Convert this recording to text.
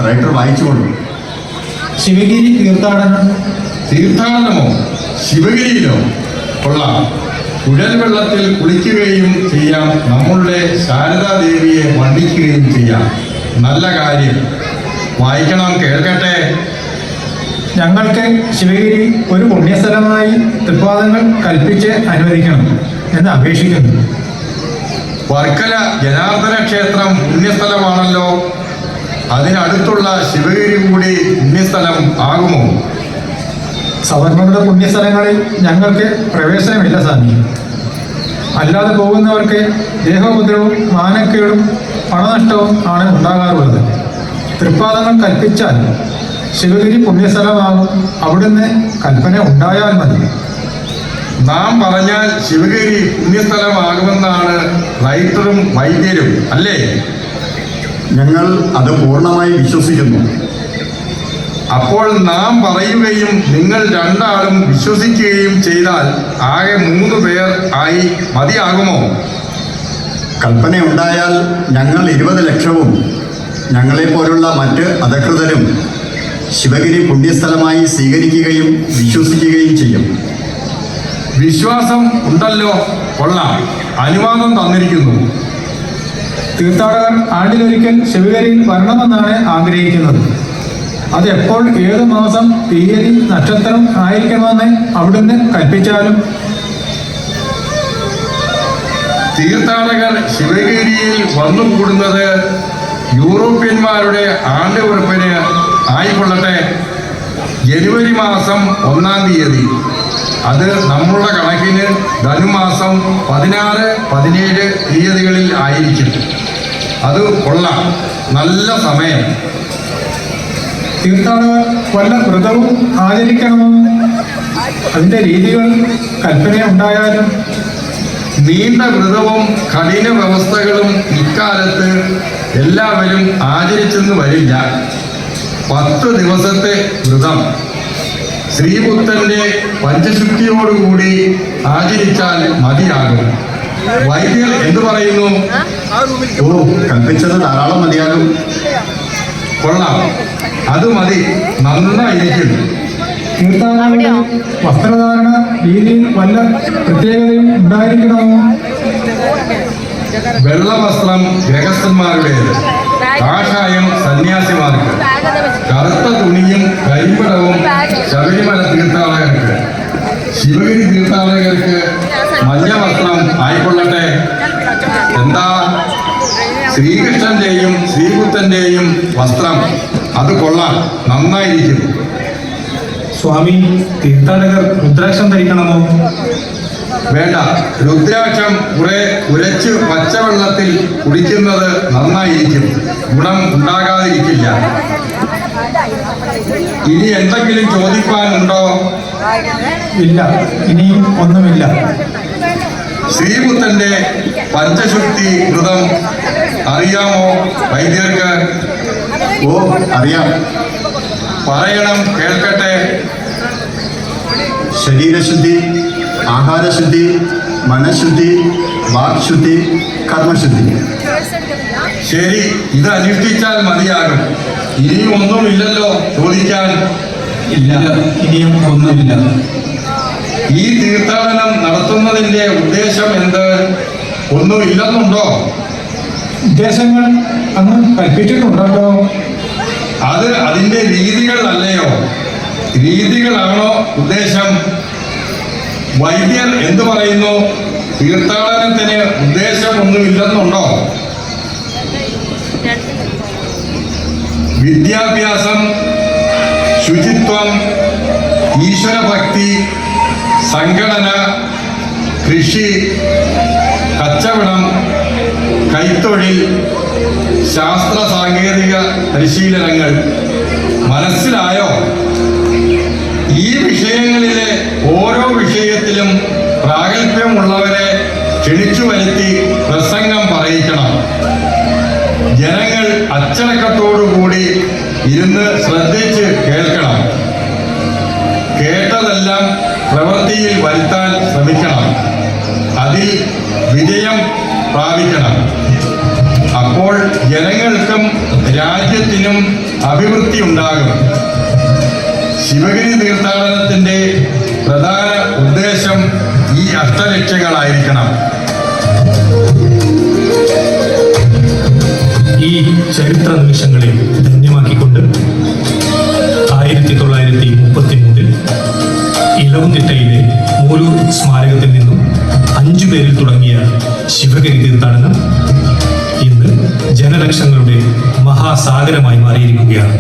Writer വായിച്ചുകൊള്ളു. Sivagiri തീർത്ഥാടനം. തീർത്ഥാടനമോ? ശിവഗിരിയിലോ? കൊള്ളാം. കുഴൽ വെള്ളത്തിൽ കുളിക്കുകയും ചെയ്യാം, നമ്മളുടെ ശാരദാദേവിയെ വന്ദിക്കുകയും ചെയ്യാം. നല്ല കാര്യം. വായിക്കണം, കേൾക്കട്ടെ. ഞങ്ങൾക്ക് ശിവഗിരി ഒരു പുണ്യസ്ഥലമായി തൃപ്പാദങ്ങൾ കൽപ്പിച്ച് അനുവദിക്കണം എന്ന് അപേക്ഷിക്കുന്നു. വർക്കല ജനാർദ്ദന ക്ഷേത്രം പുണ്യസ്ഥലമാണല്ലോ. അതിനടുത്തുള്ള ശിവഗിരി കൂടി പുണ്യസ്ഥലം ആകുമോ? സവർണരുടെ പുണ്യസ്ഥലങ്ങളിൽ ഞങ്ങൾക്ക് പ്രവേശനമില്ല സ്വാമി. അല്ലാതെ പോകുന്നവർക്ക് ദേഹോപദ്രവവും മാനക്കേടും പണനഷ്ടവും ആണ് ഉണ്ടാകാറുള്ളത്. തൃപ്പാദങ്ങൾ കൽപ്പിച്ചാൽ ശിവഗിരി പുണ്യസ്ഥലമാകും. അവിടുന്ന് കൽപ്പന ഉണ്ടായാൽ മതി. നാം പറഞ്ഞാൽ ശിവഗിരി പുണ്യസ്ഥലമാകുമെന്നാണ് റൈറ്ററും വൈദ്യരും, അല്ലേ? ഞങ്ങൾ അത് പൂർണ്ണമായി വിശ്വസിക്കുന്നു. അപ്പോൾ നാം പറയുകയും നിങ്ങൾ രണ്ടാളും വിശ്വസിക്കുകയും ചെയ്താൽ ആകെ 3 പേർ ആയി മതിയാകുമോ? കൽപ്പനയുണ്ടായാൽ ഞങ്ങൾ 20 ലക്ഷവും ഞങ്ങളെപ്പോലുള്ള മറ്റ് അധകൃതരും ശിവഗിരി പുണ്യസ്ഥലമായി സ്വീകരിക്കുകയും വിശ്വസിക്കുകയും ചെയ്യും. വിശ്വാസം ഉണ്ടല്ലോ, കൊള്ളാം. അനുവാദം തന്നിരിക്കുന്നു. തീർത്ഥാടകർ ആണ്ടിലൊരിക്കൽ ശിവഗിരിയിൽ വരണമെന്നാണ് ആഗ്രഹിക്കുന്നത്. അത് എപ്പോൾ, ഏത് മാസം, തീയതി, നക്ഷത്രം ആയിരിക്കണമെന്ന് അവിടുന്ന് കൽപ്പിച്ചാലും. തീർത്ഥാടകർ ശിവഗിരിയിൽ വന്നുകൂടുന്നത് യൂറോപ്യന്മാരുടെ ആണ്ടുപിറപ്പിന് ആയിക്കൊള്ളട്ടെ. ജനുവരി മാസം 1-ാം തീയതി. അത് നമ്മളുടെ കണക്കിന് ധനുമാസം 16, 17 തീയതികളിൽ ആയിരിക്കും. അത് കൊള്ളാം. നല്ല സമയം. തീർത്ഥാടകർ വല്ല വ്രതവും ആചരിക്കണമോ? അതിൻ്റെ രീതികൾ കൽപ്പന ഉണ്ടായാലും. നീണ്ട വ്രതവും കഠിന വ്യവസ്ഥകളും ഇക്കാലത്ത് എല്ലാവരും ആചരിച്ചെന്ന് വരില്ല. 10 ദിവസത്തെ വ്രതം ശ്രീബുദ്ധന്റെ പഞ്ചശുദ്ധിയോടുകൂടി ആചരിച്ചാൽ മതിയാകും. വൈദ്യർ എന്തു പറയുന്നു? കൽപ്പിച്ചത് ധാരാളം മതിയാകും. കൊള്ളാം, അത് മതി. നന്നായിരിക്കുന്നു. തീർത്ഥാടകരുടെ വസ്ത്രധാരണ രീതിയിൽ വല്ല പ്രത്യേകതയും ഉണ്ടായിരിക്കണമോ? വെള്ള വസ്ത്രം ഗൃഹസ്ഥന്മാരുടേത്, കാഷായം സന്യാസിമാർക്ക്, കറുത്ത തുണിയും കരിമ്പടവും ശബരിമല തീർത്ഥാടകർക്ക്, ശിവഗിരി തീർത്ഥാടകർക്ക് മഞ്ഞ വസ്ത്രം ആയിക്കൊള്ളട്ടെ. എന്താ? ശ്രീകൃഷ്ണന്റെയും ശ്രീബുദ്ധന്റെയും വസ്ത്രം. അത് കൊള്ളാം, നന്നായിരിക്കുന്നു. സ്വാമി, തീർത്ഥാടകർ രുദ്രാക്ഷം ധരിക്കണമോ? വേണ്ട. രുദ്രാക്ഷം കുറെ ഉരച്ച് പച്ചവെള്ളത്തിൽ കുടിക്കുന്നത് നന്നായിരിക്കും. ഗുണം ഉണ്ടാകാതിരിക്കില്ല. ഇനി എന്തെങ്കിലും ചോദിക്കാനുണ്ടോ? ഇല്ല, ഇനിയും ഒന്നുമില്ല. ശ്രീബുദ്ധന്റെ പഞ്ചശുദ്ധി വ്രതം അറിയാമോ വൈദ്യർക്ക്? അറിയാം. പറയണം, കേൾക്കട്ടെ. ശരീരശുദ്ധി, ആഹാരശുദ്ധി, മനഃശുദ്ധി, വാക്ശുദ്ധി, കർമ്മശുദ്ധി. ശരി, ഇത് അനുഷ്ഠിച്ചാൽ മതിയാകും. ഇനിയും ഒന്നുമില്ലല്ലോ ചോദിക്കാൻ? ഇല്ല, ഇനിയും ഒന്നുമില്ല. ഈ തീർത്ഥാടനം നടത്തുന്നതിന്റെ ഉദ്ദേശം എന്ത്? ഒന്നുമില്ലെന്നുണ്ടോ? ഉദ്ദേശങ്ങൾ അന്ന് കൽപ്പിച്ചിട്ടുണ്ടല്ലോ. അത് അതിന്റെ രീതികൾ അല്ലയോ? രീതികളാണോ ഉദ്ദേശം? വൈദ്യർ എന്തു പറയുന്നു? തീർത്ഥാടനത്തിന് ഉദ്ദേശമൊന്നുമില്ലെന്നുണ്ടോ? വിദ്യാഭ്യാസം, ശുചിത്വം, ഈശ്വരഭക്തി, സംഘടന, കൃഷി, കച്ചവടം, കൈത്തൊഴിൽ, ശാസ്ത്ര സാങ്കേതിക പരിശീലനങ്ങൾ. മനസ്സിലായോ? ഈ വിഷയങ്ങളിലെ ഓരോ വിഷയത്തിലും പ്രാഗൽഭ്യമുള്ളവരെ ക്ഷണിച്ചു വരുത്തി പ്രസംഗം പറയിക്കണം. ജനങ്ങൾ അച്ചടക്കത്തോടുകൂടി ഇരുന്ന് ശ്രദ്ധിച്ച് കേൾക്കണം. കേട്ടതെല്ലാം പ്രവൃത്തിയിൽ വരുത്താൻ ശ്രമിക്കണം. അതിൽ വിജയം പ്രാപിക്കണം. അപ്പോൾ ജനങ്ങൾക്കും രാജ്യത്തിനും അഭിവൃദ്ധി ഉണ്ടാകും. ശിവഗിരി തീർത്ഥാടനത്തിന്റെ പ്രധാന ഉദ്ദേശം ഈ അഷ്ടലക്ഷ്യങ്ങളായിരിക്കണം. ഈ ചരിത്ര നിമിഷങ്ങളെ ധന്യമാക്കിക്കൊണ്ട് 1933 ഇലവുംതിട്ടയിലെ മൂലൂർ സ്മാരകത്തിൽ നിന്നും 5 പേരിൽ തുടങ്ങിയ ശിവഗിരി തീർത്ഥാടനം ഇന്ന് ജനലക്ഷങ്ങളുടെ മഹാസാഗരമായി മാറിയിരിക്കുകയാണ്.